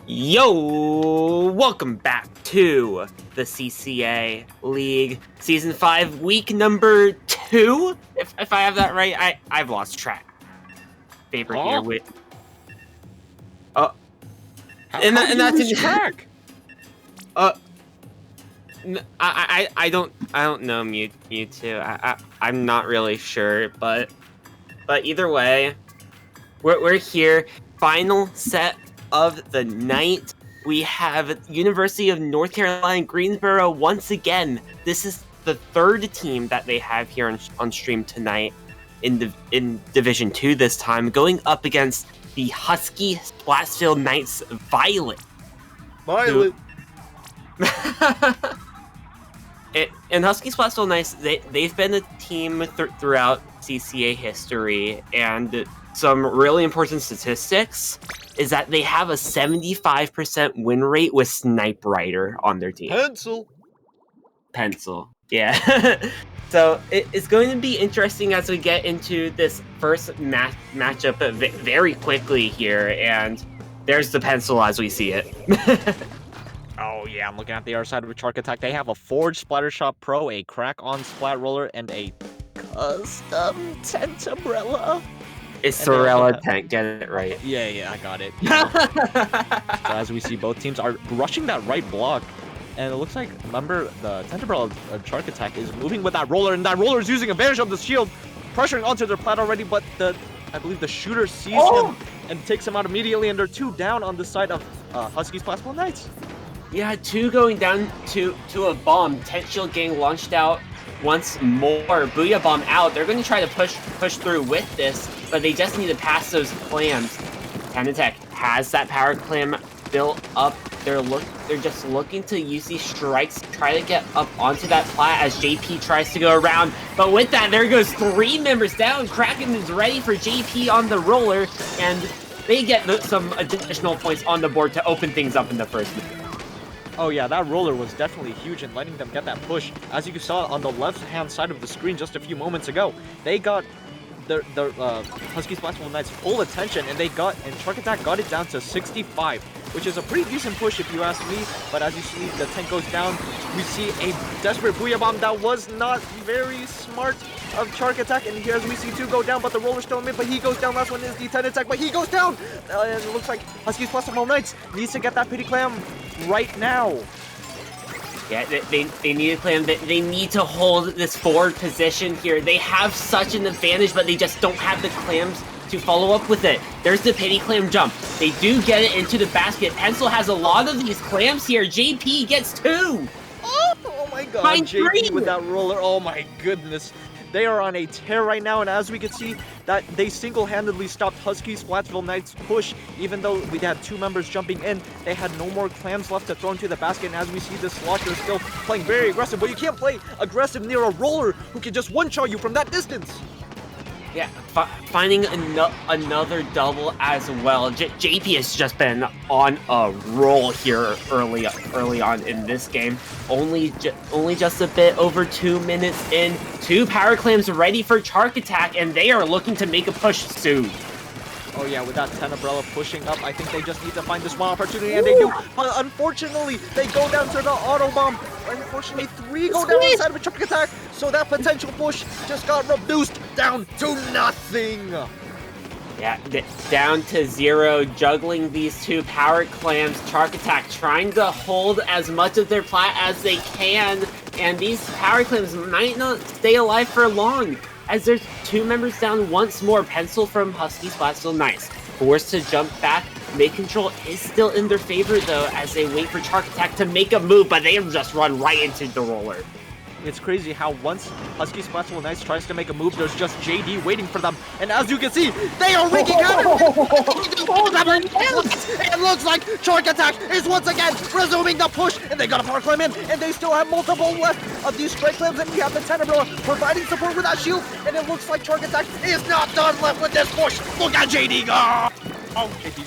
Yo, welcome back to the CCA League Season 5, week number 2, if I have that right. I've lost track. Faber here with... How that's lose track? I don't know Mewtwo. I'm not really sure, but either way, we're here. Final set of the night. We have University of North Carolina Greensboro once again. This is the third team that they have here on stream tonight in Division 2 this time, going up against the Husky Splatsville Knights Violet. And Husky Splatsville Knights, they've been a team throughout CCA history, and some really important statistics is that they have a 75% win rate with Snipe Rider on their team. Pencil. Yeah. So it's going to be interesting as we get into this first matchup very quickly here, and there's the pencil as we see it. Oh yeah, I'm looking at the other side of a Chark attack. They have a Forged Splattershot Pro, a Crack-On Splat Roller, and a custom Tent Umbrella. It's Sorella Tent, get it right. Yeah, I got it. So as we see, both teams are rushing that right block. And it looks like, remember, the Tent Umbrella Chark attack is moving with that roller, and that roller is using advantage of the shield, pressuring onto their plat already, but I believe the shooter sees him and takes him out immediately, and they're 2 down on the side of Husky Splatsville Knights. Yeah, 2 going down to a bomb. Tent shield getting launched out once more. Booyah bomb out. They're going to try to push through with this, but they just need to pass those clams. Tech has that power clam built up. They're just looking to use these strikes, try to get up onto that plat as JP tries to go around. But with that, there goes 3 members down. Kraken is ready for JP on the roller, and they get some additional points on the board to open things up in the first minute. Oh yeah, that roller was definitely huge in letting them get that push. As you saw on the left-hand side of the screen just a few moments ago, they got the Husky Splatsville Knights full attention, and Chark Attack got it down to 65, which is a pretty decent push if you ask me. But as you see, the tank goes down. We see a desperate Booyah Bomb that was not very smart of Chark Attack, and here as we see 2 go down, but the roller's still in mid, but he goes down. Last one is the Tent Attack, but he goes down! And it looks like Husky Splatsville Knights needs to get that Pity Clam right now. Yeah, they need to play. They need to hold this forward position here. They have such an advantage, but they just don't have the clams to follow up with it. There's the Pity Clam jump. They do get it into the basket. Pencil has a lot of these clams here. JP gets 2. Oh my god, JP with that roller. Oh my goodness. They are on a tear right now, and as we can see, that they single-handedly stopped Husky Splatsville Knights' push. Even though we had 2 members jumping in, they had no more clams left to throw into the basket, and as we see, this Slosher is still playing very aggressive, but you can't play aggressive near a roller who can just one-shot you from that distance. Yeah, finding another double as well. JP has just been on a roll here early on in this game. Only just a bit over 2 minutes in. 2 power clams ready for Chark Attack, and they are looking to make a push soon. Oh yeah, with that Tent Umbrella pushing up, I think they just need to find this one opportunity, and they do. But unfortunately, they go down to the auto bomb. Unfortunately, 3 go down inside of a Chark Attack, so that potential push just got reduced down to nothing. Yeah, down to 0, juggling these 2 power clams. Chark Attack trying to hold as much of their plat as they can, and these power clams might not stay alive for long, as there's 2 members down once more. Pencil from Husky Splatsville Knights forced to jump back. Mid control is still in their favor though, as they wait for Chark Attack to make a move, but they just run right into the roller. It's crazy how once Husky Splatsville Knights tries to make a move, there's just JD waiting for them. And as you can see, they are wreaking havoc! It looks like Chark Attack is once again resuming the push, and they got a power clam in, and they still have multiple left of these strike clams, and we have the Tent Umbrella providing support with that shield, and it looks like Chark Attack is not done left with this push. Look at JD go! Oh, JD.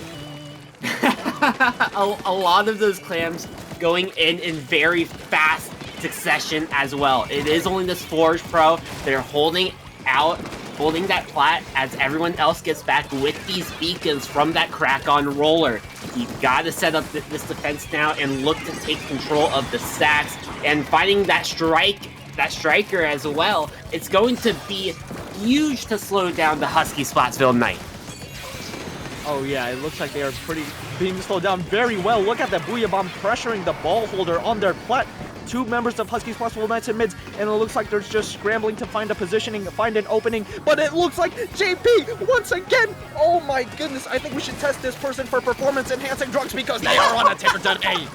A lot of those clams going in very fast succession as well. It is only this Forge Pro. They're holding out holding that plat as everyone else gets back with these beacons from that crack on roller. You've got to set up this defense now and look to take control of the stacks and finding that striker as well. It's going to be huge to slow down the Husky Splatsville Knight. Oh yeah, it looks like they are being slowed down very well. Look at the Booyah Bomb pressuring the ball holder on their plat. Two members of Husky's Splatsville Knights in mids, and it looks like they're just scrambling to find a positioning, find an opening, but it looks like JP, once again, oh my goodness, I think we should test this person for performance-enhancing drugs because they are on a tear today.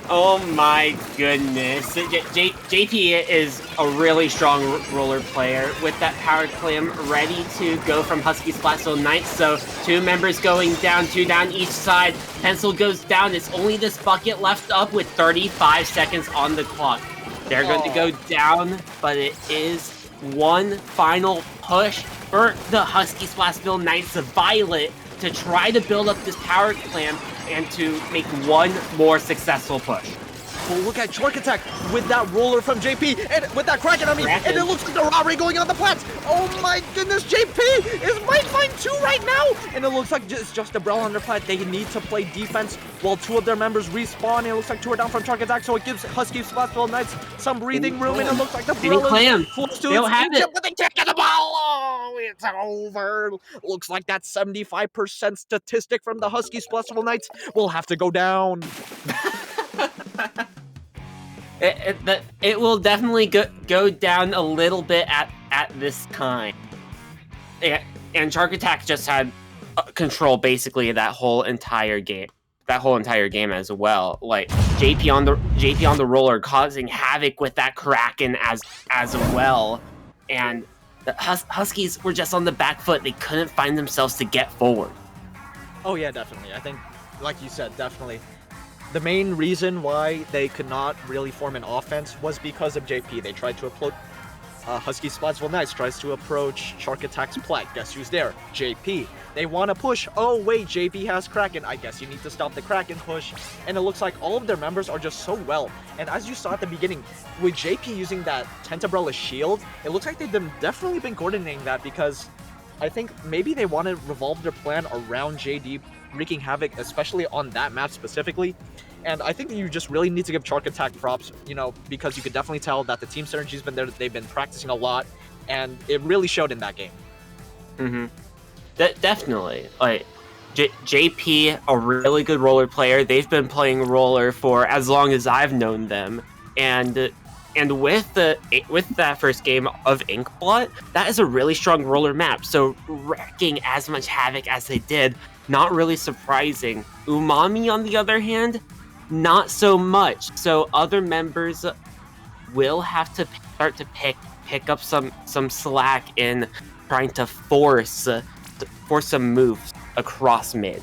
Oh my goodness. JP is a really strong roller player with that power clam ready to go from Husky Splatsville Knights. So 2 members going down, 2 down each side. Pencil goes down. It's only this bucket left up with 35 seconds on the clock. They're going to go down, but it is one final push for the Husky Splatsville Knights of Violet to try to build up this power clam and to make one more successul push. Well, look at Chark attack with that roller from JP and with that Kraken on me, and it looks like the robbery going on the plats. Oh my goodness, JP might find 2 right now, and it looks like it's just a Umbrella on their plat. They need to play defense while 2 of their members respawn, and it looks like 2 are down from Chark attack, so it gives Husky Splatsville Knights some breathing room, and it looks like the Umbrella close to its but they can't get the ball. Oh, it's over. Looks like that 75% statistic from the Husky Splatsville Knights will have to go down. It will definitely go down a little bit at this time. And Chark Attack just had control basically of that whole entire game. That whole entire game as well. Like JP on the roller causing havoc with that Kraken as well. And the Huskies were just on the back foot. They couldn't find themselves to get forward. Oh yeah, definitely. I think, like you said, definitely. The main reason why they could not really form an offense was because of JP. They tried to approach Husky Splatsville Knights tries to approach Chark Attack's plat. Guess who's there? JP. They want to push. Oh wait, JP has Kraken. I guess you need to stop the Kraken push. And it looks like all of their members are just so well. And as you saw at the beginning, with JP using that Tent Umbrella shield, it looks like they've definitely been coordinating that because I think maybe they want to revolve their plan around JD wreaking havoc, especially on that map specifically. And I think you just really need to give Chark Attack props, because you could definitely tell that the team synergy's been there. They've been practicing a lot, and it really showed in that game. Mm-hmm. Definitely. Like, JP, a really good roller player. They've been playing roller for as long as I've known them, and with that first game of Inkblot, that is a really strong roller map. So wrecking as much havoc as they did, not really surprising. Umami, on the other hand, not so much. So other members will have to start to pick up some slack in trying to force some moves across mid.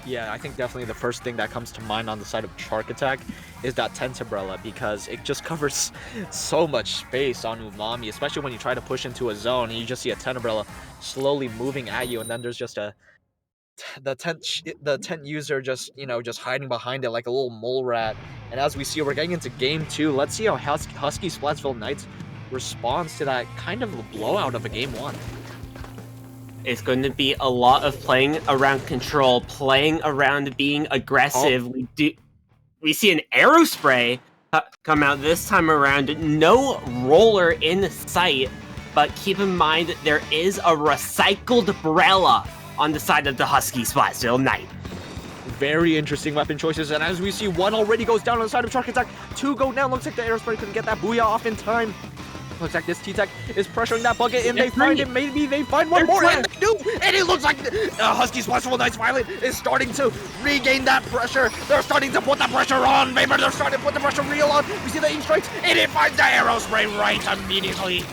Yeah, I think definitely the first thing that comes to mind on the side of Chark Attack is that Tent Umbrella, because it just covers so much space on Umami, especially when you try to push into a zone and you just see a Tent Umbrella slowly moving at you, and then there's just the tent user just hiding behind it like a little mole rat. And as we see, we're getting into game 2. Let's see how Husky Splatsville Knights responds to that kind of a blowout of a game 1. It's going to be a lot of playing around control, playing around being aggressive. Oh. We see an arrow spray come out this time around. No roller in sight, but keep in mind that there is a recycled umbrella on the side of the Husky Splatsville Knight. Very interesting weapon choices, and as we see, 1 already goes down on the side of Chark Attack, 2 go down. Looks like the Aerospray couldn't get that Booyah off in time. Looks like this T-Tech is pressuring that bucket, and they find it. Maybe they find one more, and they do! And it looks like Husky Splatsville Knights Violet is starting to regain that pressure. They're starting to put the pressure on. Maybe they're starting to put the pressure real on. We see the aim strikes, and it finds the Aerospray right immediately.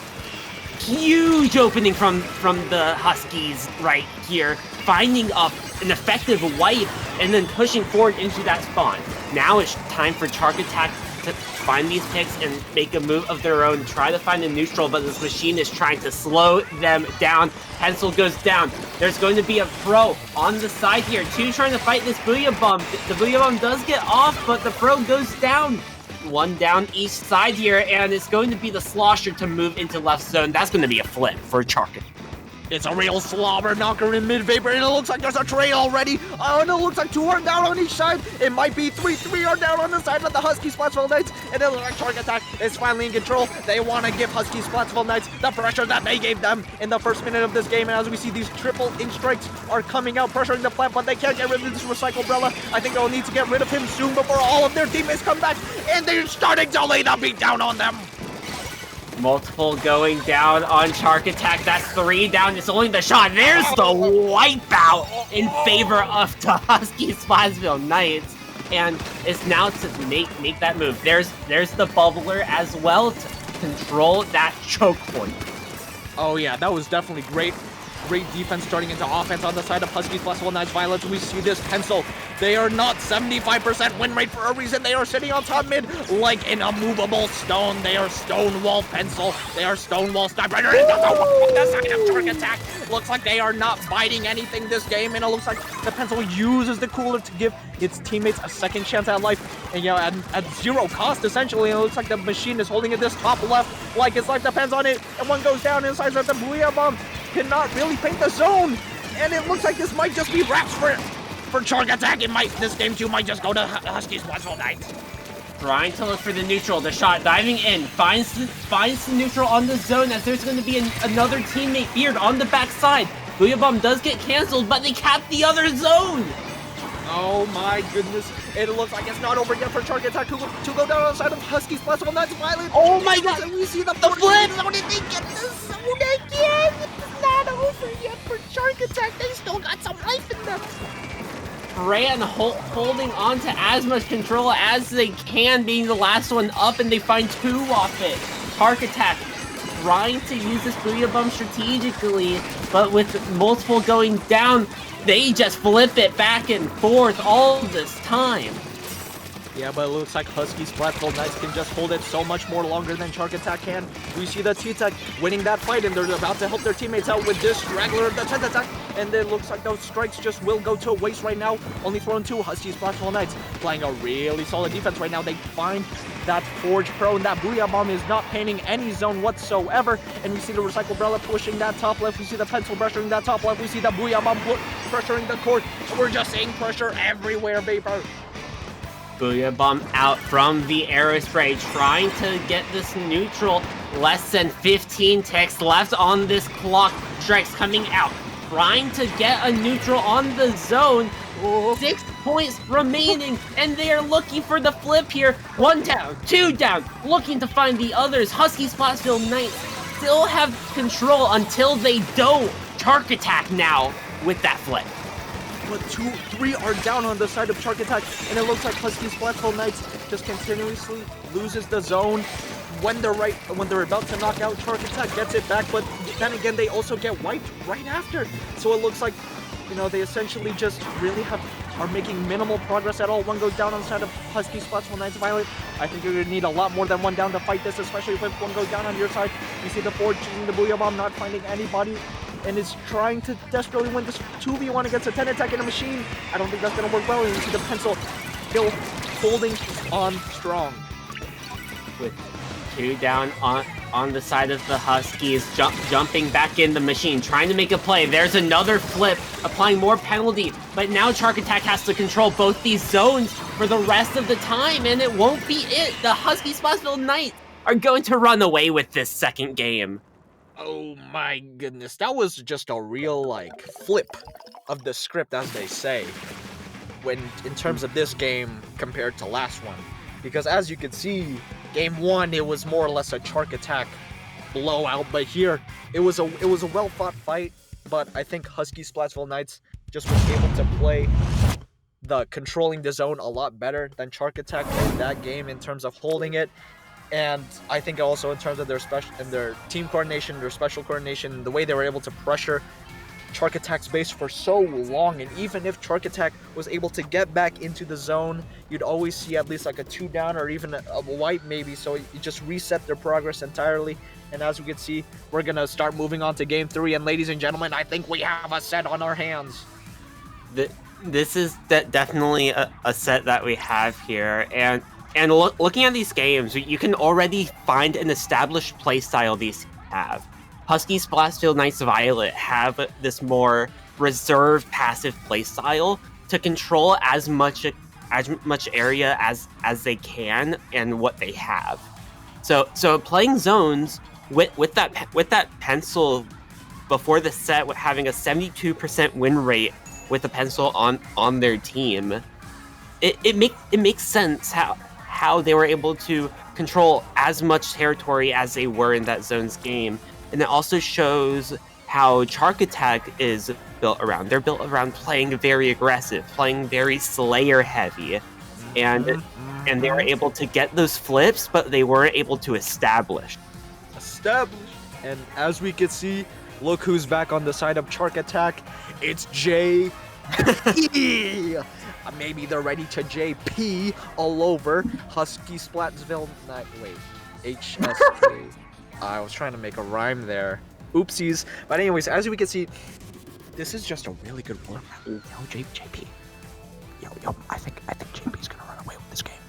Huge opening from the Huskies right here, finding an effective wipe and then pushing forward into that spawn. Now it's time for Chark Attack to find these picks and make a move of their own, try to find a neutral, but this machine is trying to slow them down. Pencil goes down. There's going to be a pro on the side here. 2 trying to fight this Booyah Bomb. The Booyah Bomb does get off, but the pro goes down. one down each side here, and it's going to be the Slosher to move into left zone. That's going to be a flip for Chark. It's a real slobber knocker in mid-vapor, and it looks like there's a tray already. Oh, and it looks like 2 are down on each side. It might be 3 are down on the side of the Husky Splatsville Knights, and it looks like Chark Attack is finally in control. They want to give Husky Splatsville Knights the pressure that they gave them in the first minute of this game, and as we see, these triple ink strikes are coming out, pressuring the plant, but they can't get rid of this Recycle Brella. I think they'll need to get rid of him soon before all of their teammates come back, and they're starting to lay the beat down on them. Multiple going down on Chark Attack. That's 3 down. It's only the shot. There's the wipeout in favor of the Husky Splatsville Knights. And it's now to make that move. There's the bubbler as well to control that choke point. Oh yeah, that was definitely great. Great defense turning into offense on the side of Husky Splatsville Knights Violets. We see this pencil. They are not 75% win rate for a reason. They are sitting on top mid like an immovable stone. They are Stonewall Pencil. They are Stonewall Sniper. Into the side of Chark Attack. Looks like they are not biting anything this game, and it looks like the pencil uses the cooler to give its teammates a second chance at life. And you know, at 0 cost essentially. And it looks like the machine is holding it this top left like its life depends on it. And one goes down inside of the Booyah Bomb. Cannot really paint the zone, and it looks like this might just be wraps for Chark Attack. This game too might just go to Husky Splatsville Knights. Trying to look for the neutral. The shot diving in, finds the neutral on the zone as there's going to be another teammate Beard on the backside. Booyah Bomb does get canceled, but they cap the other zone. Oh my goodness. It looks like it's not over yet for Chark Attack to go down on the side of Husky Splatsville Knights Violent. Oh my god! And we see the flip! Zone, and they get the zone again! It's not over yet for Chark Attack. They still got some life in them. Fran holding on to as much control as they can, being the last one up, and they find 2 off it. Chark Attack trying to use this Booyah Bomb strategically, but with multiple going down, they just flip it back and forth all this time. Yeah, but it looks like Husky Splatsville Knights can just hold it so much more longer than Chark Attack can. We see the T-Tech winning that fight, and they're about to help their teammates out with this straggler of the Tent Attack. And it looks like those strikes just will go to waste right now. Only thrown 2. Husky Splatsville Knights playing a really solid defense right now. They find that Forge Pro, and that Booyah Bomb is not painting any zone whatsoever. And we see the Recycle Brella pushing that top left. We see the Pencil pressuring that top left. We see the Booyah Bomb pressuring the court. And we're just seeing pressure everywhere, Vapor. Booyah Bomb out from the Aerospray, trying to get this neutral. Less than 15 ticks left on this clock. Strikes coming out, trying to get a neutral on the zone. 6 points remaining, and they are looking for the flip here. 1 down, 2 down, looking to find the others. Husky Splatsville Knights still have control until they don't. Chark Attack now with that flip. But 3 are down on the side of Chark Attack, and it looks like Husky Splatsville Knights just continuously loses the zone. When they're about to knock out, Chark Attack gets it back, but then again they also get wiped right after. So it looks like, you know, they essentially just really are making minimal progress at all. 1 goes down on the side of Husky Splatsville Knights Violent. I think you're gonna need a lot more than 1 down to fight this, especially if 1 goes down on your side. You see the Forge using the Booyah Bomb, not finding anybody, and is trying to desperately win this 2v1 against a 10 attack in a machine. I don't think that's gonna work well. And you see the Pencil still holding on strong. With 2 down on the side of the Huskies, jumping back in the machine, trying to make a play. There's another flip, applying more penalty, but now Chark Attack has to control both these zones for the rest of the time, and it won't be it. The Husky Splatsville Knights are going to run away with this second game. Oh my goodness, that was just a real, like, flip of the script, as they say, in terms of this game compared to last one. Because as you can see, game 1, it was more or less a Chark Attack blowout, but here, it was a well-fought fight, but I think Husky Splatsville Knights just was able to play the controlling the zone a lot better than Chark Attack in that game in terms of holding it. And I think also in terms of their team coordination, their special coordination, the way they were able to pressure Chark Attack's base for so long. And even if Chark Attack was able to get back into the zone, you'd always see at least like a 2 down or even a wipe maybe. So you just reset their progress entirely. And as we can see, we're going to start moving on to game 3. And ladies and gentlemen, I think we have a set on our hands. This is definitely a set that we have here. And And looking at these games, you can already find an established playstyle these have. Husky, Splatsville, Knights Violet have this more reserved passive playstyle to control as much area as they can and what they have. So playing zones with that pencil before the set, having a 72% win rate with a pencil on their team, it makes sense how they were able to control as much territory as they were in that zones game. And it also shows how Chark Attack is built around. They're built around playing very aggressive, playing very Slayer heavy, and they were able to get those flips, but they weren't able to establish. And as we can see, look who's back on the side of Chark Attack. It's JP. Maybe they're ready to JP all over Husky Splatsville. HSK. I was trying to make a rhyme there. Oopsies. But anyways, as we can see, this is just a really good one. Yo, JP. Yo, I think JP's gonna run away with this game.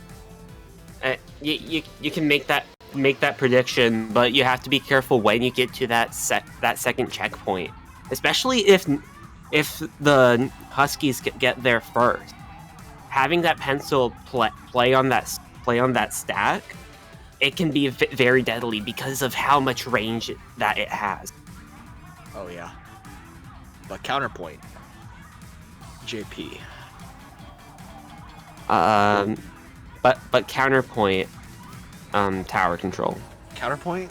You can make that prediction, but you have to be careful when you get to that second checkpoint, especially if the Huskies get there first. Having that pencil play on that stack, it can be very deadly because of how much range that it has. Oh yeah. But counterpoint, JP. But counterpoint, tower control. Counterpoint,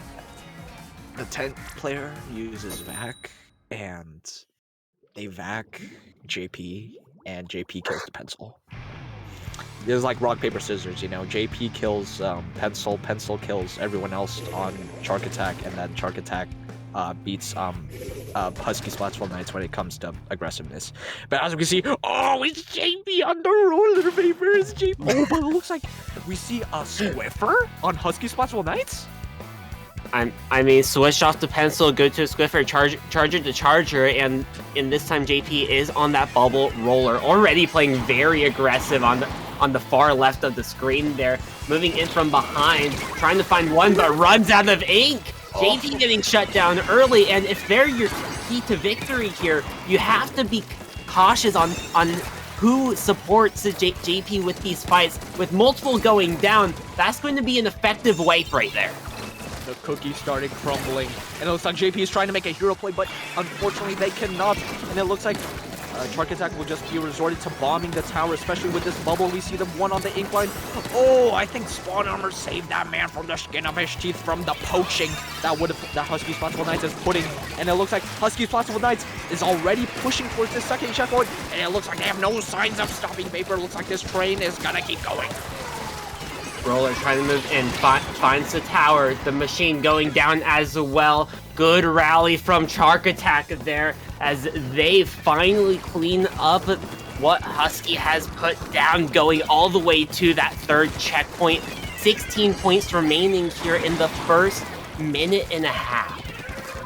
the 10th player uses vac, and they vac JP, and JP kills the pencil. It's like rock, paper, scissors, you know. JP kills pencil kills everyone else on Chark Attack, and then Chark Attack beats Husky Splatsville Knights when it comes to aggressiveness. But as we can see, oh, it's JP on the roller paper. It's JP. Oh, but it looks like we see a Swiffer on Husky Splatsville Knights. I mean, switch off the pencil, go to a Swiffer, charger to charger, and in this time JP is on that bubble roller, already playing very aggressive on the far left of the screen there, moving in from behind, trying to find one, but runs out of ink. JP getting shut down early, and if they're your key to victory here, you have to be cautious on who supports the JP with these fights. With multiple going down, that's going to be an effective wipe right there. The cookie started crumbling, and it looks like JP is trying to make a hero play, but unfortunately they cannot. And it looks like Chark Attack will just be resorted to bombing the tower, especially with this bubble. We see them one on the incline. Oh, I think Spawn Armor saved that man from the skin of his teeth from the poaching that Husky Splatsville Knights is putting. And it looks like Husky Splatsville Knights is already pushing towards the second checkpoint, and it looks like they have no signs of stopping. Paper looks like this train is gonna keep going. Roller trying to move in, finds the tower, the machine going down as well. Good rally from Chark Attack there as they finally clean up what Husky has put down, going all the way to that third checkpoint. 16 points remaining here in the first minute and a half.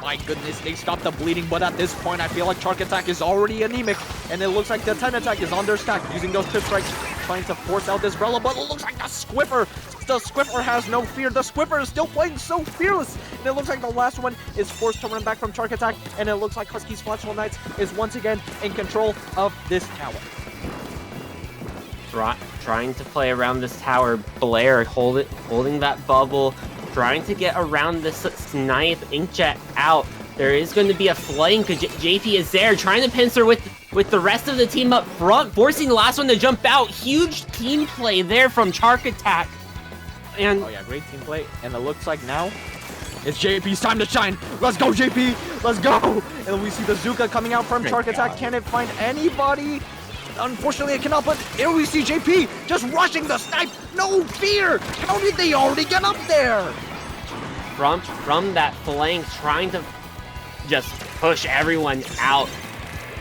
My goodness, they stopped the bleeding, but at this point, I feel like Chark Attack is already anemic, and it looks like the 10 attack is on their stack, using those trip strikes, trying to force out this Brella, but it looks like the Swiffer has no fear. The Swiffer is still playing so fearless, and it looks like the last one is forced to run back from Chark Attack, and it looks like Husky Splatsville Knights is once again in control of this tower. Trying to play around this tower, Blair holding that bubble, trying to get around this snipe, Inkjet out. There is going to be a flank. JP is there, trying to pincer with the rest of the team up front, forcing the last one to jump out. Huge team play there from Chark Attack. And oh yeah, great team play. And it looks like now it's JP's time to shine. Let's go, JP. Let's go. And we see the Zuka coming out from Chark Attack. Can it find anybody? Unfortunately, it cannot, but here we see JP just rushing the snipe. No fear. How did they already get up there? From that flank, trying to just push everyone out.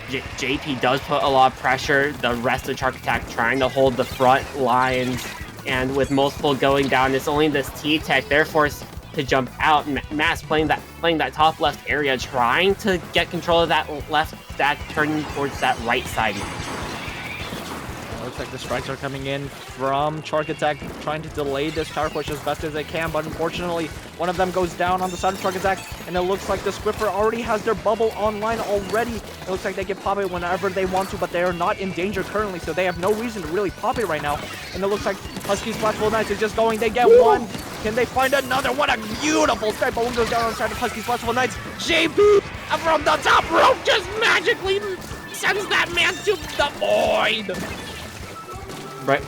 JP does put a lot of pressure. The rest of Chark Attack trying to hold the front lines, and with multiple going down, it's only this T-Tech. They're forced to jump out. Mass playing that top left area, trying to get control of that left stack, turning towards that right side. Looks like the strikes are coming in from Chark Attack, trying to delay this tower push as best as they can, but unfortunately, one of them goes down on the side of Chark Attack, and it looks like the Squiffer already has their bubble online already. It looks like they can pop it whenever they want to, but they are not in danger currently, so they have no reason to really pop it right now. And it looks like Husky Splatsville Knights is just going, they get one. Can they find another? What a beautiful strike, but one goes down on the side of Husky Splatsville Knights. JP from the top rope just magically sends that man to the void.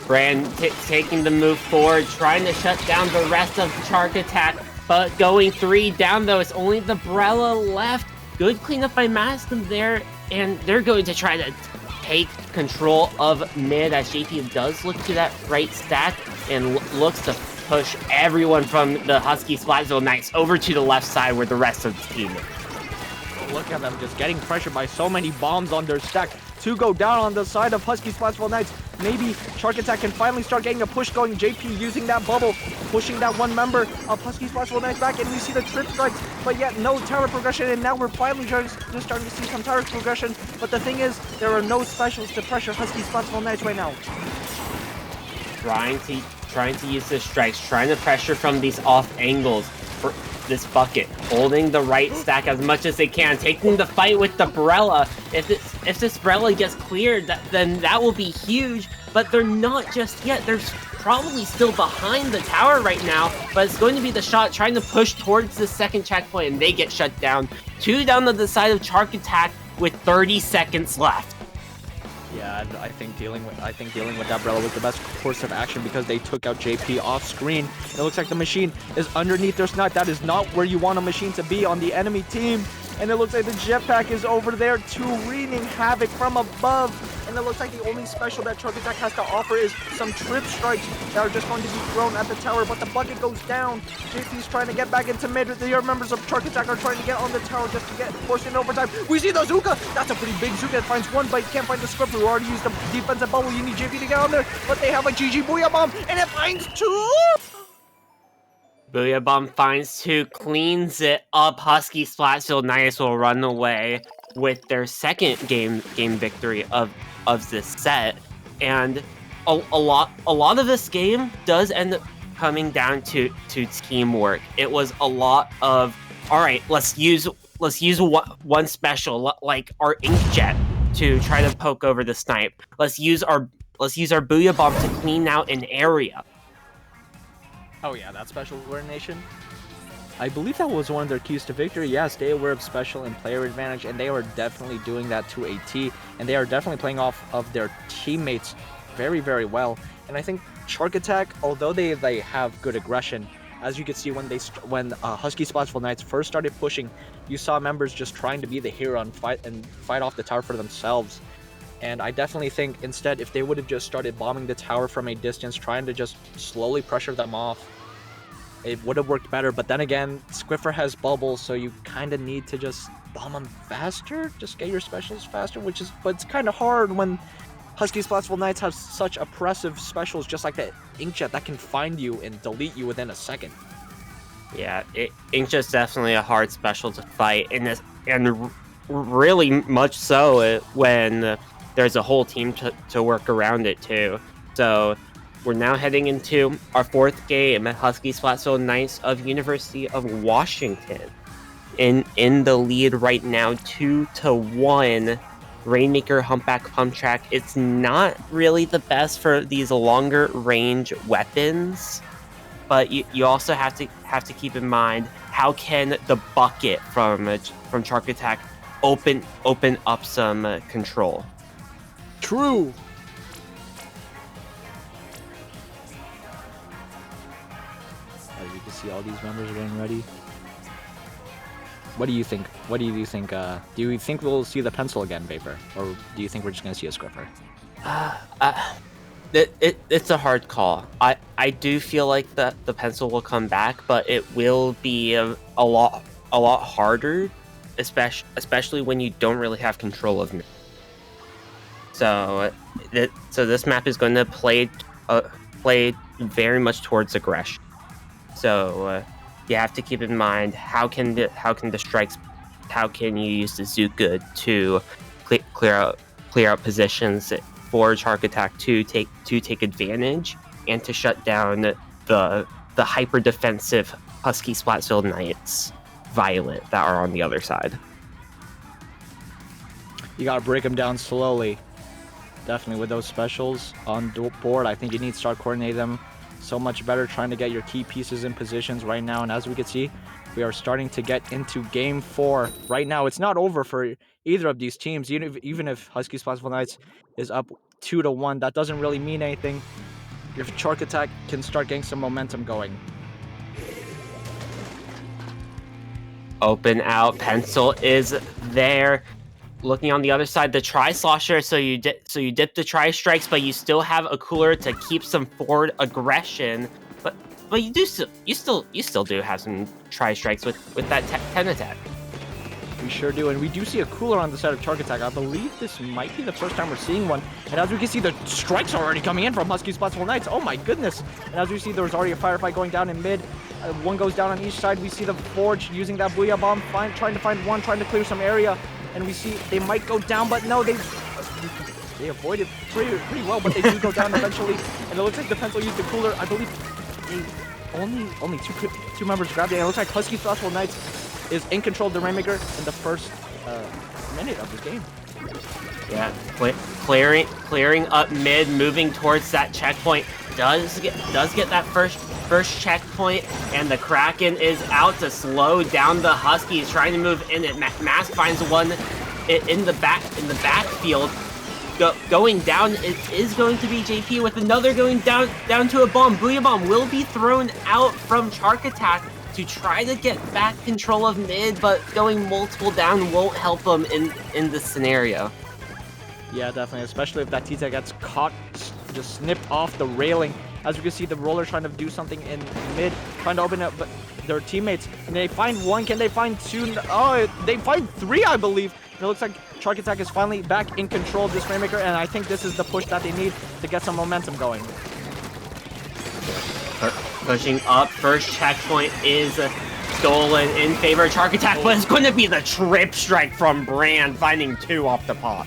Brand taking the move forward, trying to shut down the rest of Chark Attack, but going 3 down though. It's only the Brella left. Good cleanup by Mascom there, and they're going to try to take control of mid as JP does look to that right stack and looks to push everyone from the Husky Splatsville Knights over to the left side where the rest of the team is. Look at them just getting pressured by so many bombs on their stack. 2 go down on the side of Husky Splatsville Knights. Maybe Chark Attack can finally start getting a push going. JP using that bubble, pushing that one member of Husky Splatsville Knights back, and we see the trip strikes, but yet no tower progression, and now we're finally just starting to see some tower progression. But the thing is, there are no specials to pressure Husky Splatsville Knights right now. Trying to use the strikes, trying to pressure from these off angles for this bucket, holding the right stack as much as they can, taking the fight with the Brella. If this Brella gets cleared, then that will be huge, but they're not just yet. They're probably still behind the tower right now, but it's going to be the shot trying to push towards the second checkpoint, and they get shut down. 2 down to the side of Chark Attack with 30 seconds left. Yeah, I think dealing with that Brella was the best course of action because they took out JP off screen. It looks like the machine is underneath their snipe. That is not where you want a machine to be on the enemy team. And it looks like the jetpack is over there too, wreaking havoc from above. And it looks like the only special that Chark Attack has to offer is some trip strikes that are just going to be thrown at the tower, but the bucket goes down. JP's trying to get back into mid. The other members of Chark Attack are trying to get on the tower just to get forced in overtime. We see the Zuka. That's a pretty big Zuka that finds one, but can't find the Squiffer who already used the defensive bubble. You need JP to get on there, but they have a GG Booyah Bomb, and it finds 2. Booyah Bomb finds 2, cleans it up. Husky Splatsville Knights will run away with their second game victory of this set, and a lot of this game does end up coming down to teamwork. It was a lot of, all right, let's use one special like our Inkjet to try to poke over the snipe. Let's use our Booyah Bomb to clean out an area. Oh yeah, that special coordination. I believe that was one of their keys to victory. Yeah, stay aware of special and player advantage, and they are definitely doing that to a T, and they are definitely playing off of their teammates very, very well. And I think Chark Attack, although they have good aggression, as you can see when Husky Splatsville Knights first started pushing, you saw members just trying to be the hero and fight off the tower for themselves. And I definitely think instead, if they would have just started bombing the tower from a distance, trying to just slowly pressure them off, it would have worked better. But then again, Squiffer has bubbles, so you kind of need to just bomb them faster, just get your specials faster, but it's kind of hard when Husky Splatsville Knights have such oppressive specials, just like that Inkjet that can find you and delete you within a second. Yeah, Inkjet's definitely a hard special to fight, and really much so when there's a whole team to work around it too. So we're now heading into our 4th game at Husky Splatsville Knights of University of Washington. In the lead right now, 2-1. Rainmaker Humpback Pump Track. It's not really the best for these longer range weapons, but you also have to keep in mind, how can the bucket from Chark Attack open up some control? True. As you can see, all these members are getting ready. What do you think? Do you think we'll see the pencil again, Vapor? Or do you think we're just going to see a Squiffer? It's a hard call. I do feel like the pencil will come back, but it will be a lot harder, especially when you don't really have control of it. So this map is going to play very much towards aggression. So you have to keep in mind, how can you use the Zuka to clear out positions for Chark Attack to take advantage and to shut down the hyper defensive Husky Splatsville Knights Violet that are on the other side. You gotta break them down slowly. Definitely with those specials on board, I think you need to start coordinating them so much better, trying to get your key pieces in positions right now. And as we can see, we are starting to get into game 4. Right now, it's not over for either of these teams. Even if Husky Splatsville Knights is up 2-1, that doesn't really mean anything. Your Chark Attack can start getting some momentum going. Open out, Pencil is there. Looking on the other side, the Tri-Slosher, so you dip the Tri-Strikes, but you still have a Cooler to keep some forward aggression. But you still do have some Tri-Strikes with that 10 attack. We sure do, and we do see a Cooler on the side of Chark Attack. I believe this might be the first time we're seeing one. And as we can see, the strikes are already coming in from Husky Splatsville Knights. Oh my goodness! And as we see, there's already a firefight going down in mid. One goes down on each side. We see the Forge using that Booyah Bomb, trying to find one, trying to clear some area. And we see they might go down, but no, they avoid it pretty well, but they do go down eventually. And it looks like the Pencil used the Cooler. I believe only two members grabbed it. And it looks like Husky Splatsville Knights is in control of the Rainmaker in the first minute of the game. Yeah, clearing up mid, moving towards that checkpoint. Does get that first checkpoint, and the Kraken is out to slow down the Huskies, trying to move in it. Mask finds one in the backfield. Going down, it is going to be JP with another going down to a bomb. Booyah Bomb will be thrown out from Chark Attack to try to get back control of mid, but going multiple down won't help them in this scenario. Yeah, definitely, especially if that T-Tech gets caught, just snipped off the railing. As you can see, the Roller trying to do something in mid, trying to open up their teammates. And they find one, can they find two? Oh, they find three, I believe. And it looks like Chark Attack is finally back in control of this Rainmaker, and I think this is the push that they need to get some momentum going. Pushing up, first checkpoint is stolen in favor of Chark Attack, but it's going to be the trip strike from Brand, finding two off the pop.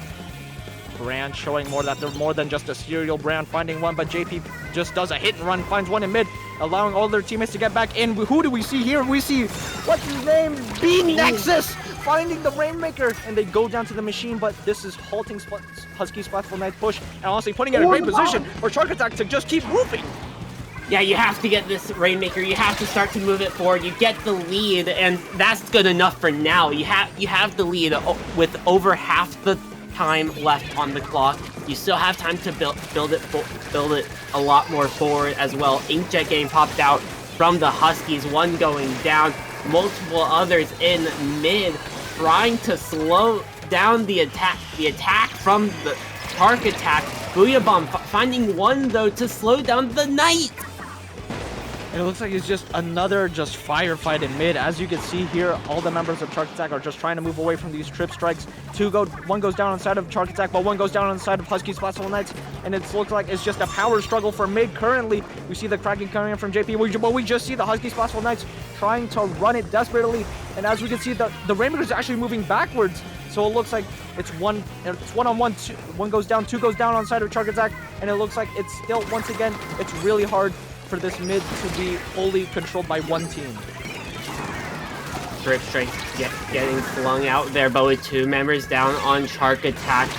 Brand showing more that they're more than just a serial. Brand finding one, but JP just does a hit and run, finds one in mid, allowing all their teammates to get back in. Who do we see here? We see, what's his name? B-Nexus finding the Rainmaker, and they go down to the machine, but this is halting Husky Splatsville Knight push, and honestly putting it in a great position for Chark Attack to just keep moving. Yeah, you have to get this Rainmaker. You have to start to move it forward. You get the lead, and that's good enough for now. You have the lead with over half the time left on the clock. You still have time to build it a lot more forward as well. Inkjet getting popped out from the Huskies, one going down, multiple others in mid, trying to slow down the attack from the Chark Attack. Booyah Bomb finding one though to slow down the Knight. And it looks like it's just another firefight in mid. As you can see here, all the members of Chark Attack are just trying to move away from these trip strikes. One goes down on the side of Chark Attack, but one goes down on the side of Husky Splatsville Knights. And it looks like it's just a power struggle for mid currently. We see the Kraken coming in from JP, but we just see the Husky Splatsville Knights trying to run it desperately. And as we can see, the Rainmaker is actually moving backwards. So it looks like it's one-on-one. One goes down, two goes down on the side of Chark Attack. And it looks like it's still, once again, it's really hard for this mid to be fully controlled by one team. Trip strike getting flung out there, but with two members down on Chark Attack,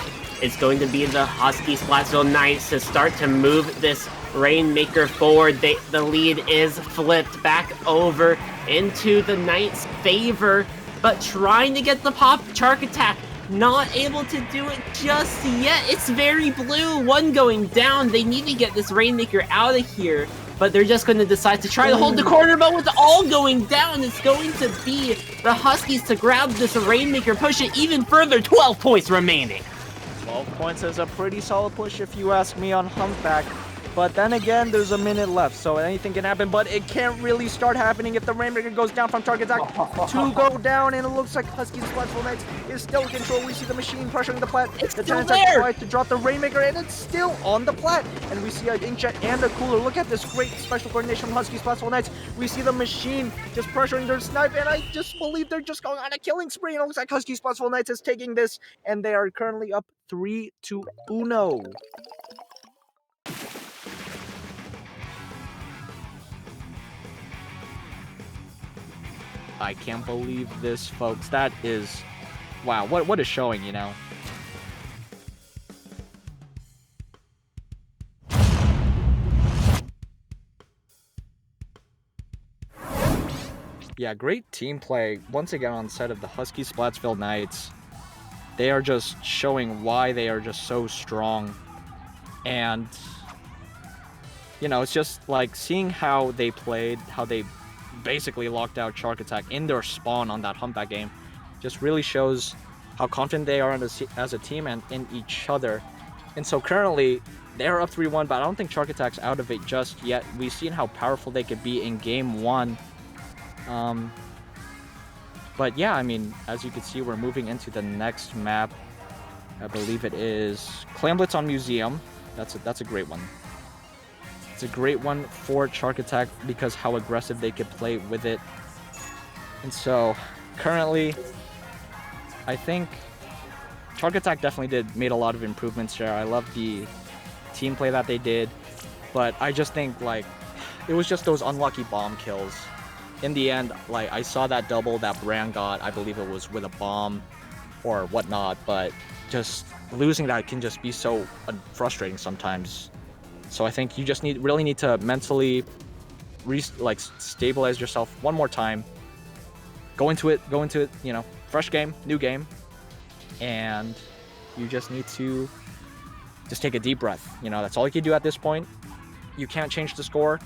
it's going to be the Husky Splatsville Knights to start to move this Rainmaker forward. The lead is flipped back over into the Knights' favor, but trying to get the pop. Chark Attack not able to do it just yet. It's very blue. One going down. They need to get this Rainmaker out of here, but they're just going to decide to try to hold the corner. But with all going down, it's going to be the Huskies to grab this Rainmaker, push it even further. 12 points remaining. 12 points is a pretty solid push if you ask me on Humpback. But then again, there's a minute left, so anything can happen. But it can't really start happening if the Rainmaker goes down from Chark Attack. Two go down, and it looks like Husky's Splatsville Knights is still in control. We see the machine pressuring the plat. It's the still Tentac there! tries to drop the Rainmaker, and it's still on the plat. And we see an Inkjet and a Cooler. Look at this great special coordination from Husky Splatsville Knights. We see the machine just pressuring their snipe, and I just believe they're just going on a killing spree. And it looks like Husky Splatsville Knights is taking this, and they are currently up 3-1. I can't believe this, folks. That is, wow, what a showing, you know. Yeah, great team play once again on the side of the Husky Splatsville Knights. They are just showing why they are just so strong. And, you know, it's just like seeing how they played, how they basically locked out Chark Attack in their spawn on that humpback game, just really shows how confident they are as a team and in each other. And so currently they're up 3-1, but I don't think Chark Attack's out of it just yet. We've seen how powerful they could be in game 1. But yeah, I mean, as you can see, we're moving into the next map. I believe it is Clam Blitz on Museum. That's a great one. It's a great one for Chark Attack because how aggressive they could play with it. And so currently, I think Chark Attack definitely made a lot of improvements there. I love the team play that they did, but I just think like it was just those unlucky bomb kills. In the end, like I saw that double that Brand got, I believe it was with a bomb or whatnot, but just losing that can just be so frustrating sometimes. So I think you just really need to mentally stabilize yourself one more time. Go into it, you know, fresh game, new game, and you just need to just take a deep breath. You know, that's all you can do at this point. You can't change the score.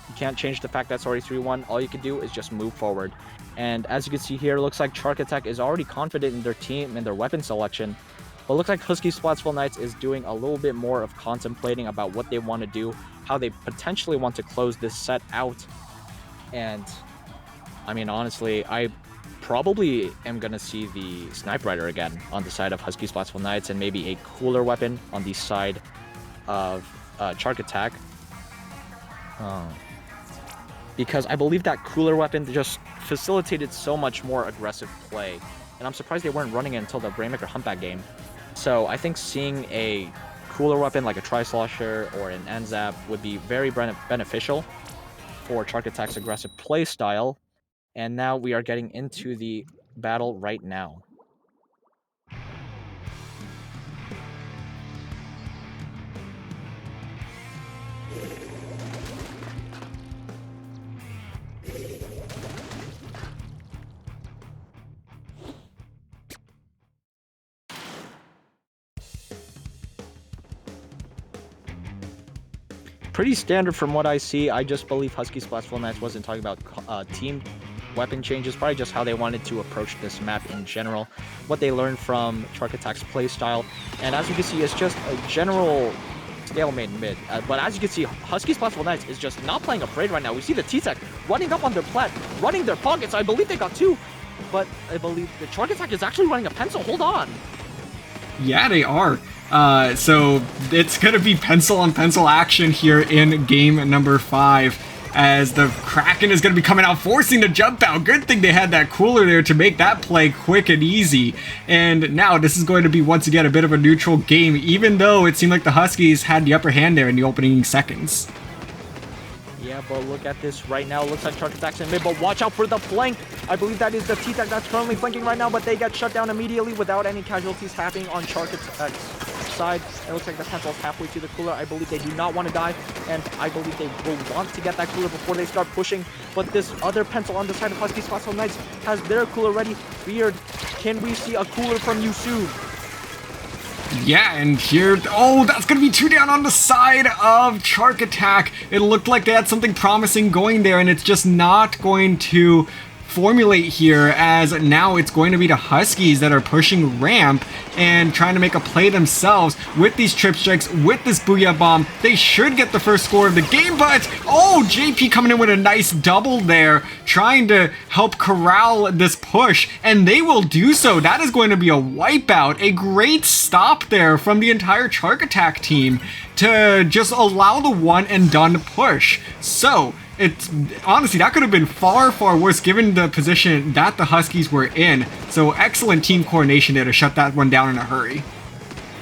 You can't change the fact that it's already 3-1. All you can do is just move forward. And as you can see here, it looks like Chark Attack is already confident in their team and their weapon selection. But it looks like Husky Splatsville Knights is doing a little bit more of contemplating about what they want to do, how they potentially want to close this set out. And I mean, honestly, I probably am going to see the Sniper Rider again on the side of Husky Splatsville Knights and maybe a cooler weapon on the side of Chark Attack. Because I believe that cooler weapon just facilitated so much more aggressive play. And I'm surprised they weren't running it until the Rainmaker Humpback game. So I think seeing a cooler weapon like a Tri-Slosher or an NZAP would be very beneficial for Chark Attack's aggressive play style. And now we are getting into the battle right now. Pretty standard from what I see. I just believe Husky Splatsville Knights wasn't talking about team weapon changes, probably just how they wanted to approach this map in general, what they learned from Chark Attack's playstyle. And as you can see, it's just a general stalemate mid. But as you can see, Husky Splatsville Knights is just not playing afraid right now. We see the T-Tech running up on their plat, running their pockets. I believe they got 2, but I believe the Chark Attack is actually running a pencil. Hold on. Yeah, they are. So it's going to be pencil on pencil action here in game number 5 as the Kraken is going to be coming out, forcing the jump out. Good thing they had that cooler there to make that play quick and easy. And now this is going to be once again a bit of a neutral game, even though it seemed like the Huskies had the upper hand there in the opening seconds. Yeah, but look at this right now. Looks like Chark Attack's in mid, but watch out for the flank. I believe that is the T-Tech that's currently flanking right now, but they get shut down immediately without any casualties happening on Chark Attack's side. It looks like the pencil's halfway to the cooler. I believe they do not want to die, and I believe they will want to get that cooler before they start pushing. But this other pencil on the side of Husky Splatsville Knights has their cooler ready. Weird. Can we see a cooler from you soon? Yeah, and here, oh, that's going to be 2 down on the side of Chark Attack. It looked like they had something promising going there, and it's just not going to formulate here, as now it's going to be the Huskies that are pushing ramp and trying to make a play themselves with these trip strikes, with this Booyah Bomb. They should get the first score of the game, but oh, JP coming in with a nice double there, trying to help corral this push, and they will do so. That is going to be a wipeout, a great stop there from the entire Chark Attack team to just allow the one and done push. So it's honestly, that could have been far worse given the position that the Huskies were in. So excellent team coordination there to shut that one down in a hurry.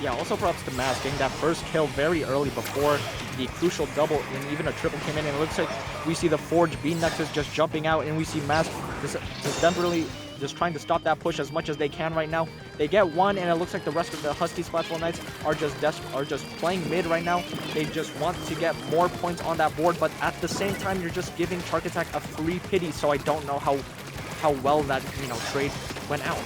Yeah, also props to Mask getting that first kill very early before the crucial double and even a triple came in. And it looks like we see the Forge B Nexus just jumping out, and we see Mask just desperately just trying to stop that push as much as they can right now. They get one, and it looks like the rest of the Husky Splatsville Knights are just playing mid right now. They just want to get more points on that board, but at the same time, you're just giving Chark Attack a free pity. So I don't know how well that trade went out.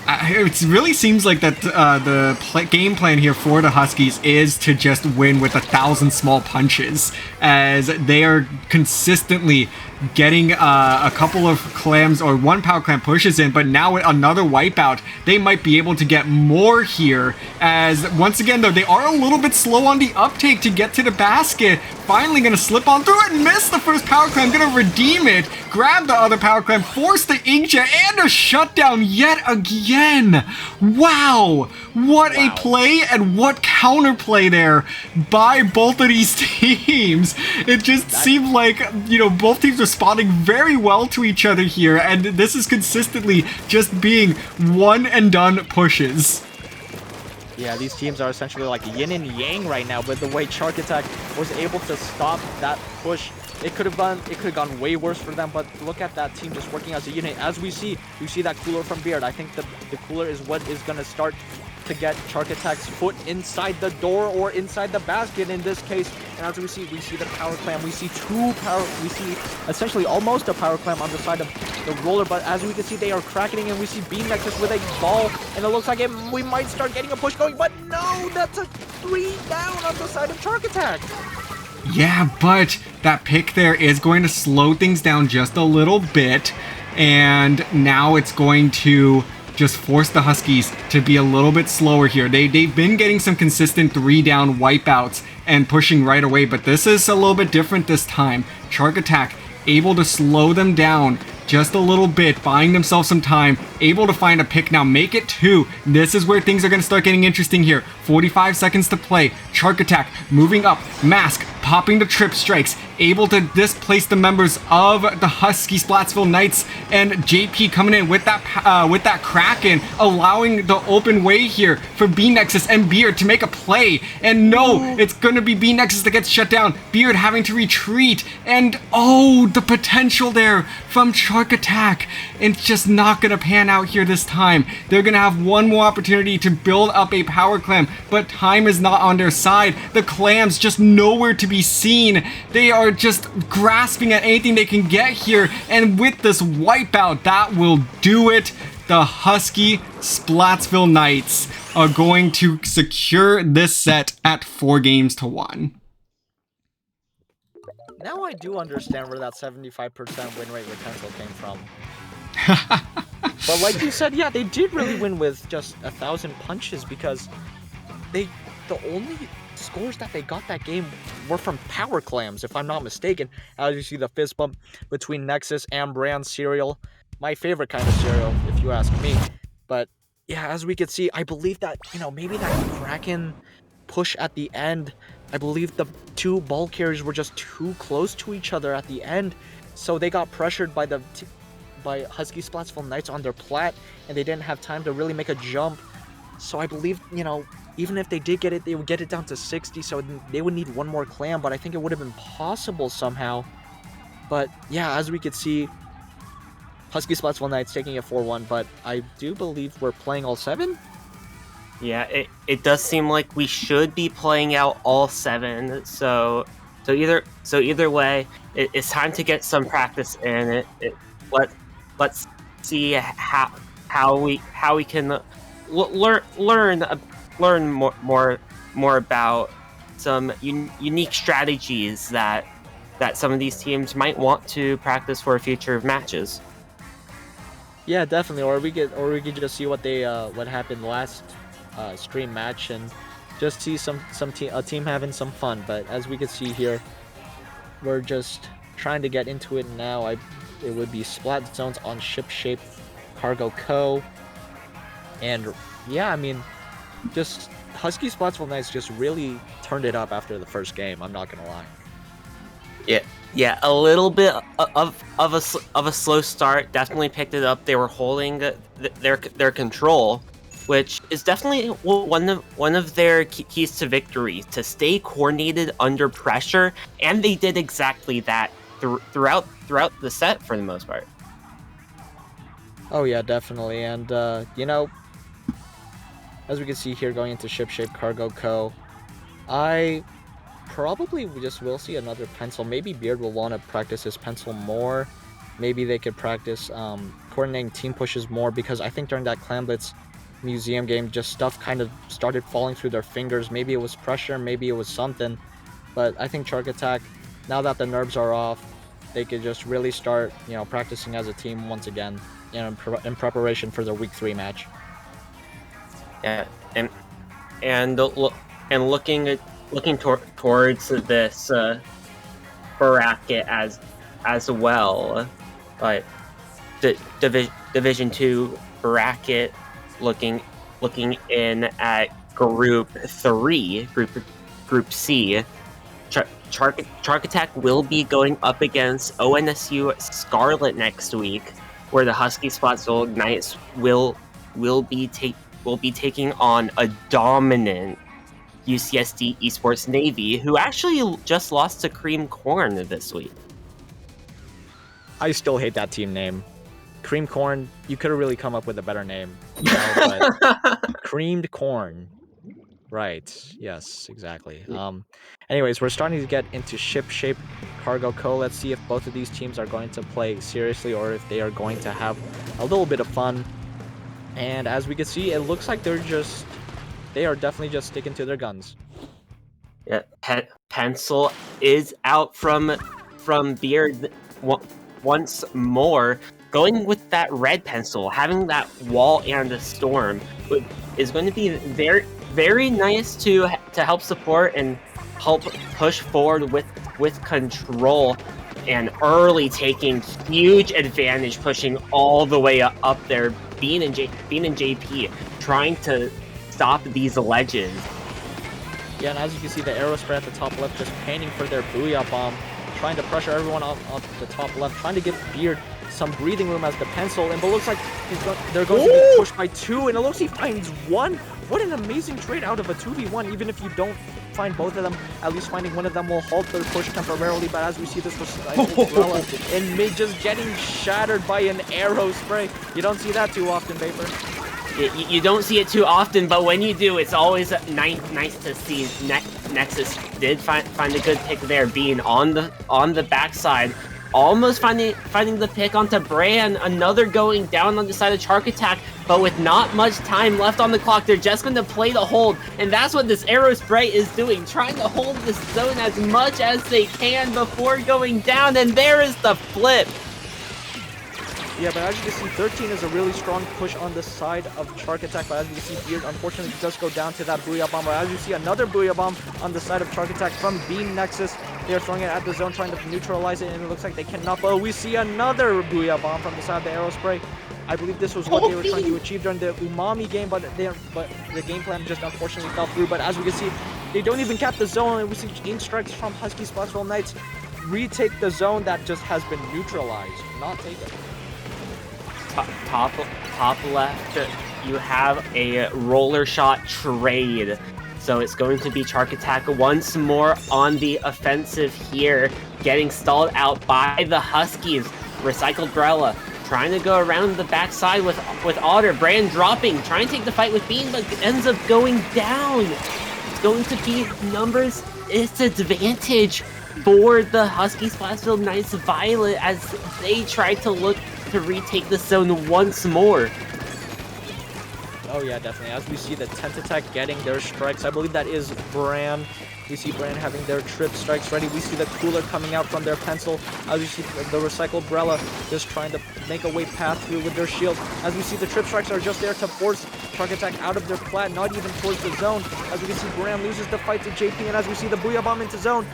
It really seems like that the game plan here for the Huskies is to just win with 1,000 small punches, as they are consistently getting a couple of clams or one power clam pushes in, but now with another wipeout, they might be able to get more here, as once again though, they are a little bit slow on the uptake to get to the basket. Finally gonna slip on through it and miss the first power clam, gonna redeem it, grab the other power clam, force the inkjet, and a shutdown yet again. Wow, what a play and what counterplay there by both of these teams. It just seemed like, both teams are responding very well to each other here, and this is consistently just being one and done pushes. Yeah, these teams are essentially like yin and yang right now, but the way Chark Attack was able to stop that push, it could have gone way worse for them. But look at that team just working as a unit. As we see that cooler from Beard. I think the cooler is what is going to start to get Chark Attack's foot inside the door or inside the basket in this case. And as we see the power clam. We see essentially almost a power clam on the side of the roller, but as we can see, they are cracking, and we see B Nexus with a ball, and it looks like we might start getting a push going, but no, that's a 3 down on the side of Chark Attack. Yeah, but that pick there is going to slow things down just a little bit, and now it's going to just force the Huskies to be a little bit slower here. They've been getting some consistent 3-down wipeouts and pushing right away, but this is a little bit different this time. Chark Attack able to slow them down just a little bit, buying themselves some time, able to find a pick now, make it 2. This is where things are going to start getting interesting here. 45 seconds to play. Chark Attack moving up. Mask popping the trip strikes, able to displace the members of the Husky Splatsville Knights, and JP coming in with that Kraken, allowing the open way here for B Nexus and Beard to make a play. And no, it's going to be B Nexus that gets shut down. Beard having to retreat, and oh, the potential there from Chark Attack. It's just not going to pan out here this time. They're going to have one more opportunity to build up a power clam, but time is not on their side. The clams just nowhere to be seen. They are just grasping at anything they can get here, and with this wipeout, that will do it. The Husky Splatsville Knights are going to secure this set at 4-1. Now I do understand where that 75% win rate with Pencil came from. But like you said, yeah, they did really win with just 1,000 punches, because the only scores that they got that game were from power clams, if I'm not mistaken. As you see the fist bump between Nexus and Brand cereal. My favorite kind of cereal, if you ask me. But yeah, as we can see, I believe that, maybe that Kraken push at the end, I believe the two ball carriers were just too close to each other at the end. So they got pressured by Husky Splatsville Knights on their plat, and they didn't have time to really make a jump. So I believe, even if they did get it, they would get it down to 60, so they would need one more clam, but I think it would have been possible somehow. But yeah, as we could see, Husky Splatsville Knights taking it 4-1, but I do believe we're playing all 7? Yeah, it does seem like we should be playing out all 7, so either way, it's time to get some practice in. Let's see how we can learn more about some unique strategies that some of these teams might want to practice for future matches. Yeah, definitely. Or we could just see what happened last stream match and just see a team having some fun. But as we can see here, we're just trying to get into it now. It would be Splat Zones on Ship Shape Cargo Co. And yeah, I mean, just Husky Splatsville Knights just really turned it up after the first game. I'm not gonna lie. Yeah, a little bit of a slow start. Definitely picked it up. They were holding their control, which is definitely one of their keys to victory, to stay coordinated under pressure, and they did exactly that throughout the set for the most part. Oh yeah, definitely. And you know, as we can see here, going into Ship Shape Cargo Co., I probably just will see another pencil. Maybe Beard will want to practice his pencil more. Maybe they could practice coordinating team pushes more, because I think during that Clamblitz museum game, just stuff kind of started falling through their fingers. Maybe it was pressure, maybe it was something. But I think Chark Attack, now that the nerves are off, they could just really start, you know, practicing as a team once again, you know, in preparation for their Week 3 match. Yeah, and looking towards this bracket as well, but the Division 2 bracket, looking in at Group 3, Group C. Chark Attack will be going up against ONSU Scarlet next week, where the Husky Splatsville Knights will be taking on a dominant UCSD Esports Navy, who actually just lost to Cream Corn this week. I still hate that team name. Cream Corn, you could have really come up with a better name. You know, but Creamed Corn. Right. Yes, exactly. Anyways, we're starting to get into Ship Shape Cargo Co. Let's see if both of these teams are going to play seriously or if they are going to have a little bit of fun. And as we can see, it looks like they are definitely just sticking to their guns. Yeah, Pencil is out from Beard once more, going with that red pencil, having that wall and the storm is going to be very nice to help support and help push forward with control, and early taking huge advantage, pushing all the way up there. Bean and JP trying to stop these ledges. Yeah, and as you can see, the arrow spray at the top left just painting for their Booyah Bomb, trying to pressure everyone up the top left, trying to give Beard some breathing room as the pencil, and it looks like they're going to be pushed by 2, and it looks like he finds 1. What an amazing trade out of a 2v1. Even if you don't find both of them, at least finding one of them will halt their push temporarily. But as we see this was and Mig just getting shattered by an arrow spray. You don't see that too often, Vapor. You don't see it too often, but when you do, it's always nice to see. Nexus did find a good pick there, being on the backside, almost finding the pick onto Bran. Another going down on the side of Chark Attack, but with not much time left on the clock, they're just going to play the hold, and that's what this arrow spray is doing, trying to hold this zone as much as they can before going down, and there is the flip. Yeah, but as you can see, 13 is a really strong push on the side of Chark Attack, but as you can see, Beard unfortunately does go down to that Booyah Bomb. But as you see, another Booyah Bomb on the side of Chark Attack from Beam Nexus. They are throwing it at the zone, trying to neutralize it, and it looks like they cannot. But we see another Booyah Bomb from the side of the arrow spray. I believe this was what they were trying to achieve during the Umami game, but the game plan just unfortunately fell through. But as we can see, they don't even cap the zone, and we see aim strikes from Husky Splatsville Knights retake the zone that just has been neutralized, not taken. Top left, you have a roller shot trade. So it's going to be Chark Attack once more on the offensive here, getting stalled out by the Huskies. Recycled Brella trying to go around the backside with Otter. Brand dropping, trying to take the fight with Bean, but ends up going down. It's going to be numbers. It's advantage for the Husky Splatsville Knights Violet as they try to look to retake the zone once more. Oh yeah, definitely. As we see the Tent Attack getting their strikes, I believe that is Bran. We see Bran having their trip strikes ready. We see the Cooler coming out from their pencil. As we see the Recycled Brella just trying to make a way path through with their shield. As we see the trip strikes are just there to force Chark Attack out of their plat, not even towards the zone. As we can see, Bran loses the fight to JP, and as we see the Booyah Bomb into zone,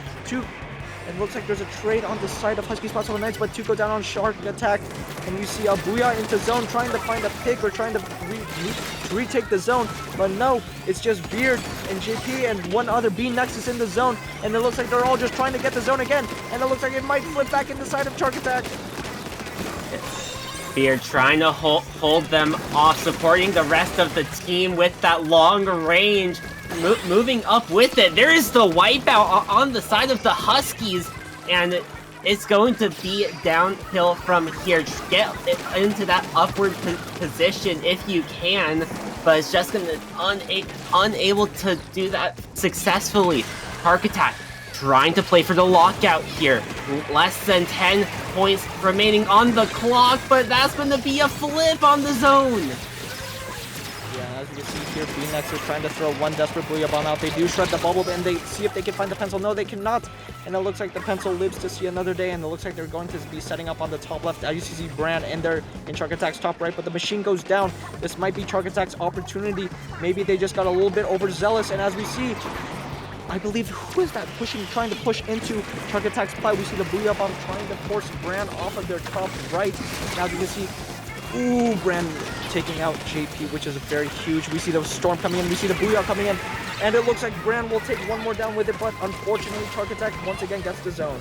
it looks like there's a trade on the side of Husky Splatsville Knights, but 2 go down on Chark Attack. And you see a Booyah into zone, trying to find a pick or trying to retake the zone. But no, it's just Beard and JP and one other B Nexus in the zone. And it looks like they're all just trying to get the zone again. And it looks like it might flip back in the side of Chark Attack. Beard trying to hold them off, supporting the rest of the team with that long range. Moving up with it. There is the wipeout on the side of the Huskies, and it's going to be downhill from here. Get into that upward position if you can, but it's just going to unable to do that successfully. Chark Attack trying to play for the lockout here. Less than 10 points remaining on the clock, but that's going to be a flip on the zone. Yeah, as you can see here, B-Nex is trying to throw one desperate Booyah Bomb out. They do shred the bubble, and they see if they can find the pencil. No, they cannot. And it looks like the pencil lives to see another day, and it looks like they're going to be setting up on the top left. As you see Brand in there in Chark Attack's top right, but the machine goes down. This might be Chark Attack's opportunity. Maybe they just got a little bit overzealous, and as we see, I believe, who is that trying to push into Chark Attack's play? We see the Booyah Bomb trying to force Brand off of their top right. Now as you can see, ooh, Brand taking out JP, which is very huge. We see the Storm coming in, we see the Booyah coming in, and it looks like Brand will take one more down with it, but unfortunately, Chark Attack once again gets the zone.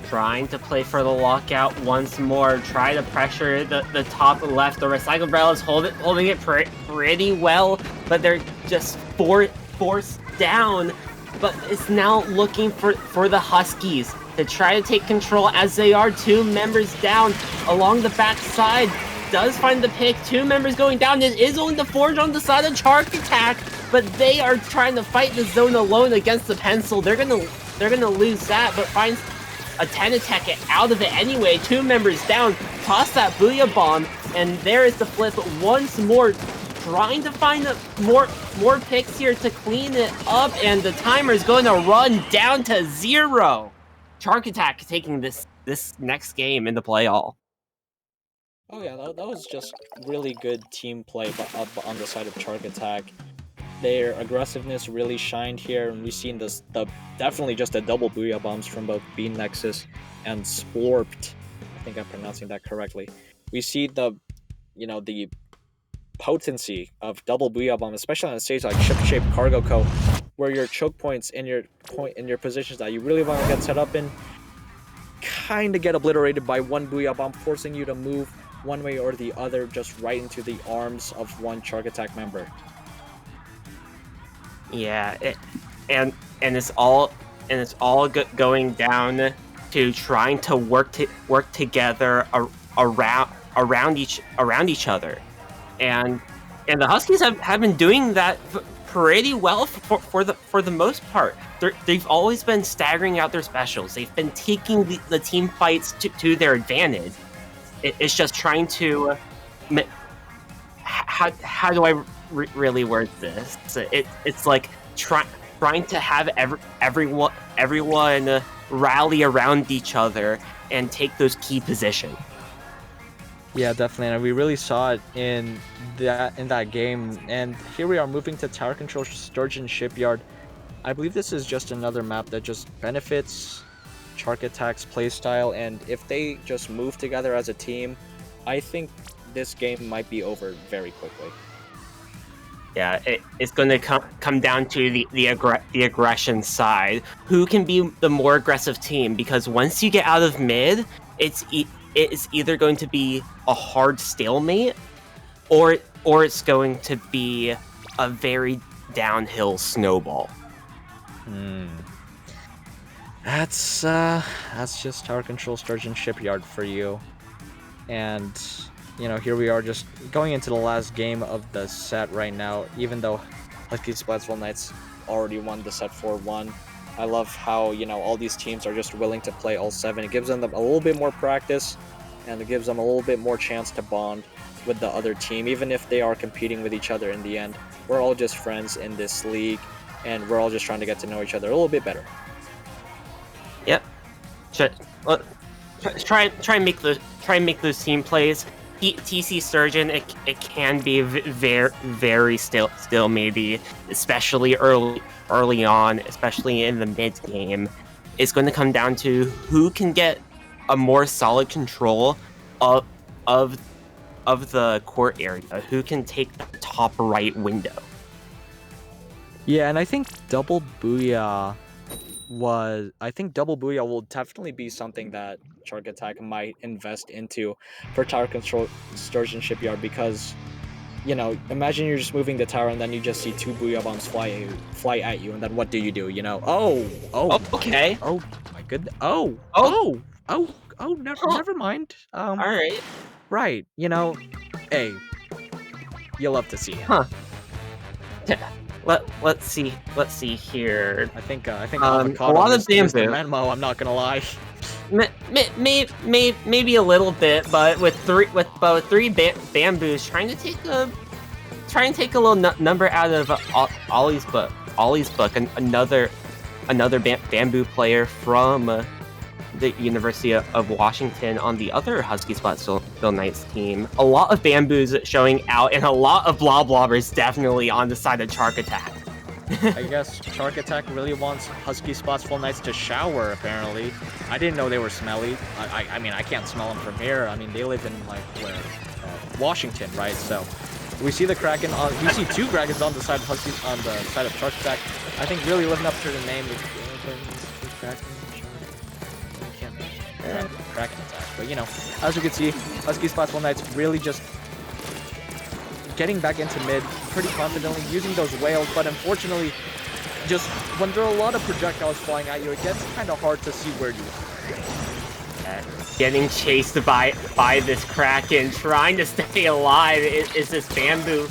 Trying to play for the lockout once more. Try to pressure the top left. The Recycled Barrel is holding it pretty well, but they're just forced down. But it's now looking for the Huskies to try to take control as they are 2 members down along the back side. Does find the pick. 2 members going down. It is only the Forge on the side of Chark Attack, but they are trying to fight the zone alone against the pencil. They're gonna lose that, but finds a 10 attack it out of it anyway. 2 members down. Toss that Booyah Bomb, and there is the flip once more. Trying to find more picks here to clean it up, and the timer is going to run down to 0. Chark Attack taking this next game in the play all. Oh yeah, that was just really good team play on the side of Chark Attack. Their aggressiveness really shined here, and we've seen definitely just the double Booyah Bombs from both Bean Nexus and Splorpt. I think I'm pronouncing that correctly. We see the potency of double Booyah Bomb, especially on a stage like Ship-Shaped Cargo Co., where your choke points in your positions that you really want to get set up in kind of get obliterated by one Booyah Bomb, forcing you to move one way or the other just right into the arms of one Chark Attack member. Yeah, and it's all going down to trying to work together around each other, and the Huskies have been doing that pretty well for the most part. They've always been staggering out their specials. They've been taking the team fights to their advantage. It's just trying to how do I really word this? It's like trying to have everyone rally around each other and take those key positions. Yeah, definitely, and we really saw it in that game. And here we are moving to Tower Control Sturgeon Shipyard. I believe this is just another map that just benefits Chark Attack's playstyle, and if they just move together as a team, I think this game might be over very quickly. Yeah, it's going to come down to the aggression side. Who can be the more aggressive team? Because once you get out of mid, it's either going to be a hard stalemate, or it's going to be a very downhill snowball. That's just Tower Control Sturgeon Shipyard for you. And here we are just going into the last game of the set right now, even though Husky Splatsville Knights already won the set 4-1. I love how, all these teams are just willing to play all 7. It gives them a little bit more practice, and it gives them a little bit more chance to bond with the other team, even if they are competing with each other in the end. We're all just friends in this league, and we're all just trying to get to know each other a little bit better. Yep. Try and make those team plays. TC Surgeon, it can be very still maybe, especially early on, especially in the mid game. It's going to come down to who can get a more solid control of the court area, who can take the top right window. Yeah, and I think double booyah will definitely be something that Chark Attack might invest into for tower control Sturgeon Shipyard, because, you know, imagine you're just moving the tower and then you just see 2 booyah bombs fly at you, and then what do? You know? Oh, okay. Oh my goodness. Never mind. All right. Right. You know, hey, you love to see it. Huh. Let's see here. I think a avocado lot of is the bamboo. Menmo, I'm not gonna lie. Maybe a little bit, but with three bamboos, trying to take a little number out of Ollie's book. Another bamboo player from the University of Washington on the other Husky Splatsville Knights team. A lot of bamboos showing out, and a lot of blobbers definitely on the side of Chark Attack. I guess Chark Attack really wants Husky Splatsville Knights to shower, apparently. I didn't know they were smelly. I mean, I can't smell them from here. I mean, they live in, like, where? Washington, right? So, we see the Kraken, we see 2 Krakens on the side of Husky, on the side of Chark Attack. I think really living up to the name of Kraken Attack. But, you know, as you can see, Husky Splatsville Knights really just getting back into mid pretty confidently, using those whales, but unfortunately, just when there are a lot of projectiles flying at you, it gets kind of hard to see where you are. Getting chased by this Kraken, trying to stay alive is this bamboo.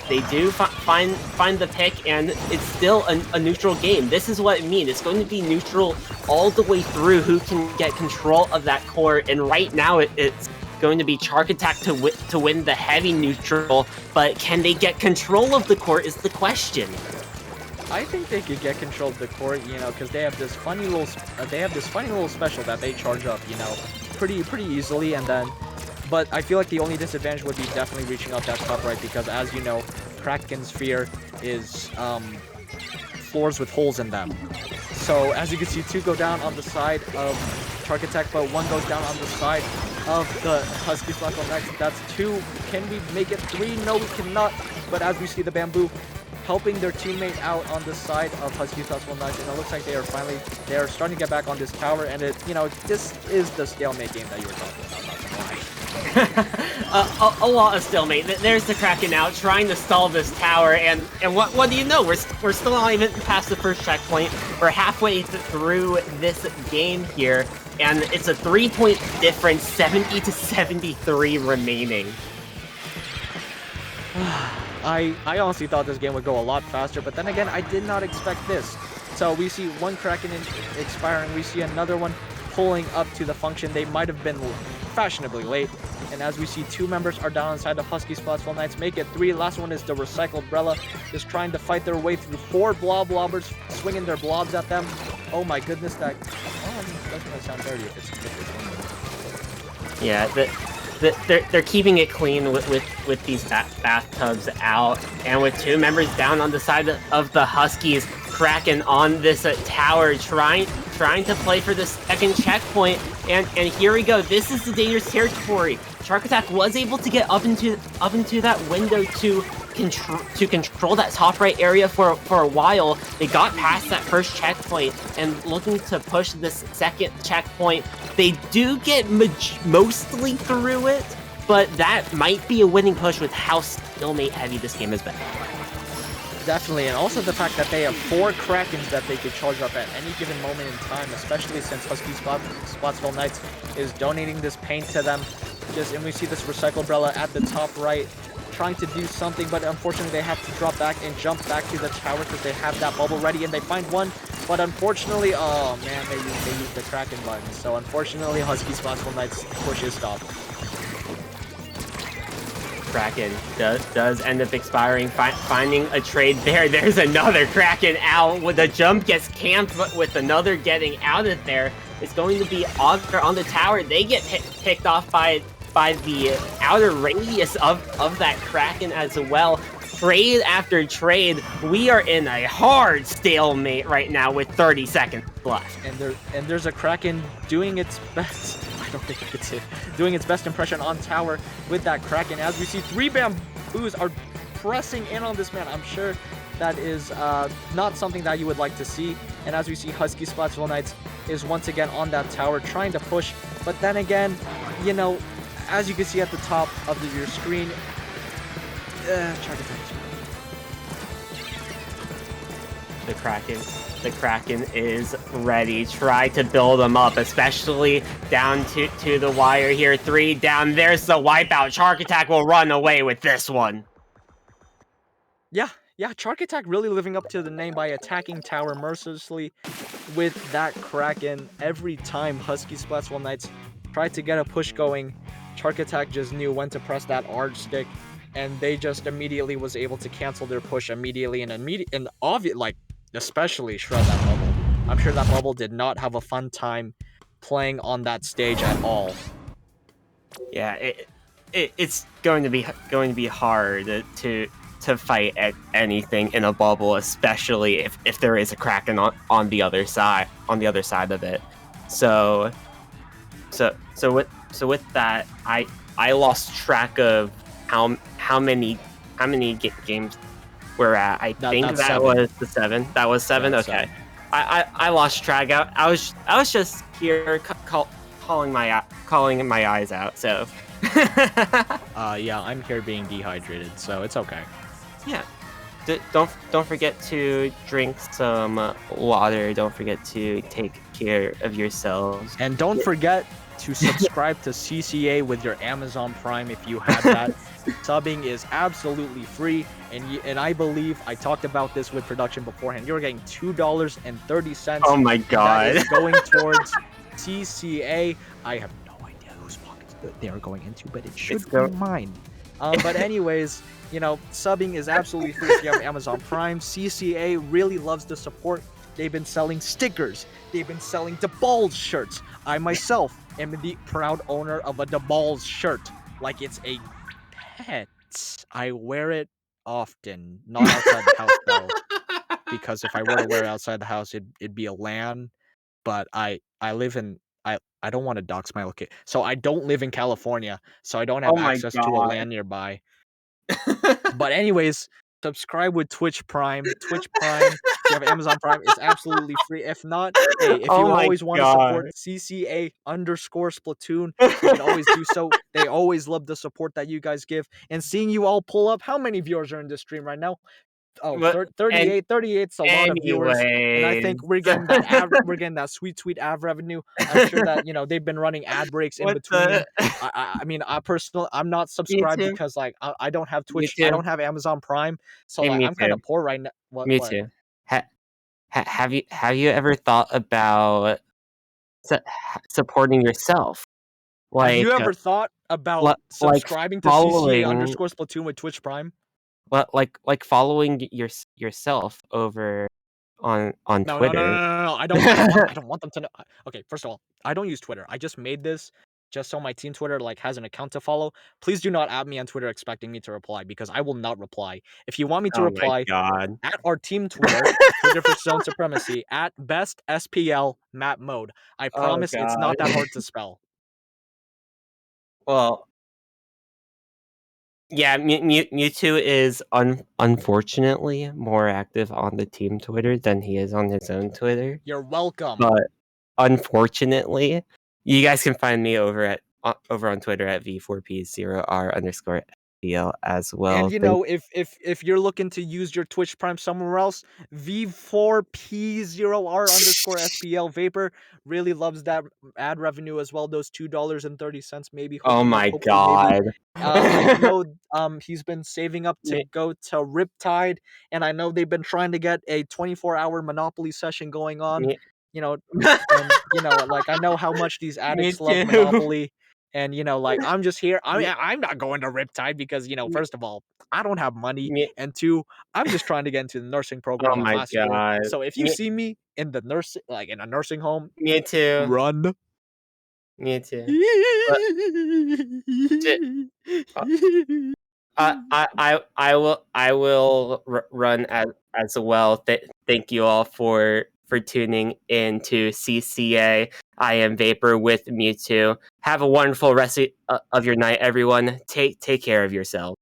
They do find the pick, and it's still a neutral game. This is what it means. It's going to be neutral all the way through who can get control of that court, and right now it's going to be Chark Attack to win the heavy neutral, but can they get control of the court is the question. I think they could get control of the court, you know, because they have this funny little special that they charge up, you know, pretty easily, and then. But I feel like the only disadvantage would be definitely reaching out that top right, because as you know, Kraken's fear is floors with holes in them. So as you can see, 2 go down on the side of Chark Attack, but 1 goes down on the side of the Husky Splatsville Knights. That's 2. Can we make it 3? No, we cannot. But as we see the bamboo helping their teammate out on the side of Husky Splatsville Knights, and it looks like they are starting to get back on this tower, and this is the stalemate game that you were talking about. A lot of stalemate. There's the Kraken out trying to stall this tower, and what do you know? We're still not even past the first checkpoint. We're halfway through this game here, and it's a 3-point difference, 70 to 73 remaining. I honestly thought this game would go a lot faster, but then again, I did not expect this. So we see 1 Kraken expiring, we see another one pulling up to the function. They might have been fashionably late, and as we see 2 members are down inside the Husky Splatsville Knights, make it 3. Last one is the Recycled Brella, just trying to fight their way through 4 blobbers, swinging their blobs at them. Oh my goodness, that that's gonna sound dirty if it's Yeah, they're keeping it clean with these bathtubs out, and with 2 members down on the side of the Huskies, Kraken on this tower trying to play for the 2nd checkpoint, and here we go. This is the dangerous territory. Chark Attack was able to get up into that window to control that top right area for a while. They got past that first checkpoint and looking to push this 2nd checkpoint. They do get mostly through it, but that might be a winning push with how stalemate heavy this game has been. Definitely, and also the fact that they have 4 Krakens that they could charge up at any given moment in time, especially since Husky Splatsville Knights is donating this paint to them. And we see this Recycle Brella at the top right, trying to do something, but unfortunately they have to drop back and jump back to the tower because they have that bubble ready, and they find 1. But unfortunately, oh man, they used the Kraken button. So unfortunately, Husky Splatsville Knights push is stopped. Kraken does end up expiring, finding a trade there. There's another Kraken out. With the jump gets camped, but with another getting out of there. It's going to be Augur on the tower. They get picked off by the outer radius of that Kraken as well. Trade after trade, we are in a hard stalemate right now with 30 seconds left. And there's a Kraken doing its best. I don't think I could say it. Doing its best impression on tower with that Kraken. As we see, 3 bamboos are pressing in on this man. I'm sure that is not something that you would like to see. And as we see, Husky Splatsville Knights is once again on that tower trying to push. But then again, you know, as you can see at the top of your screen, Chark attack. The Kraken is ready. Try to build them up, especially down to the wire here. 3 down. There's the wipeout. Chark attack will run away with this one. Yeah, Chark attack really living up to the name by attacking tower mercilessly with that Kraken. Every time Husky Splatsville Knights tried to get a push going, Chark attack just knew when to press that R stick, and they just immediately was able to cancel their push immediately and obvious, like, especially shred that bubble. I'm sure that bubble did not have a fun time playing on that stage at all. Yeah, it's going to be hard to fight at anything in a bubble, especially if there is a Kraken on the other side of it. So with that, I lost track of how many games we're at. I think that 7. was the 7. That was 7. Yeah, okay. 7. I lost track. I was just here calling my eyes out. So. Yeah, I'm here being dehydrated, so it's okay. Yeah. Don't forget to drink some water. Don't forget to take care of yourselves. And don't forget to subscribe to CCA with your Amazon Prime if you have that. Subbing is absolutely free, and I believe I talked about this with production beforehand. You're getting $2.30. Oh my god! That is going towards CCA. I have no idea whose pockets they are going into, but it should be mine. But anyways, you know, subbing is absolutely free if you have Amazon Prime. CCA really loves the support. They've been selling stickers. They've been selling DeBalls shirts. I myself am the proud owner of a DeBalls shirt, like it's a pet. I wear it often, not outside the house though, because if I were to wear it outside the house, it'd be a LAN. But I live in I don't want to dox my location, so I don't live in California, so I don't have access to a LAN nearby. But anyways, subscribe with Twitch Prime. Twitch Prime, if you have Amazon Prime, it's absolutely free. If not, hey, if you always want to support CCA_Splatoon, you can always do so. They always love the support that you guys give. And seeing you all pull up, how many viewers are in this stream right now? Oh, 38. 38's a lot of viewers, and I think we're getting that we're getting that sweet ad revenue. I'm sure that, you know, they've been running ad breaks in between. I mean, I'm not subscribed because like I don't have Twitch, I don't have Amazon Prime, so like, I'm kind of poor right now. Too. Have you ever thought about supporting yourself? Like, have you ever thought about subscribing to CCA_Splatoon with Twitch Prime? Like following yourself over on Twitter. No. I don't want them to know. Okay, first of all, I don't use Twitter. I just made this just so my team Twitter like has an account to follow. Please do not add me on Twitter expecting me to reply, because I will not reply. If you want me to reply, at our team Twitter, Twitter for Zone Supremacy, at best SPL map mode. I promise it's not that hard to spell. Well, yeah, Mewtwo is unfortunately more active on the team Twitter than he is on his own Twitter. You're welcome. But unfortunately, you guys can find me over on Twitter at V4P0R_. SPL as well. And you know, if you're looking to use your Twitch Prime somewhere else, V4P0R_SPL Vapor really loves that ad revenue as well. Those $2.30, maybe. Oh my Hopefully, maybe. god. I know he's been saving up to Me- go to Riptide, and I know they've been trying to get a 24-hour Monopoly session going on. Me, You know, and you know, like I know how much these addicts love too. Monopoly. And you know, like I'm just here. Me- I'm not going to Riptide because you know, me, first of all, I don't have money, me, and two, I'm just trying to get into the nursing oh program at my my school. god. So if you Me, see me in the in a nursing home, me too. run. Me too. But j- uh, I will run as well. Thank you all for tuning in to CCA. I am Vapor with Mewtwo. Have a wonderful rest of your night, everyone. Take care of yourselves.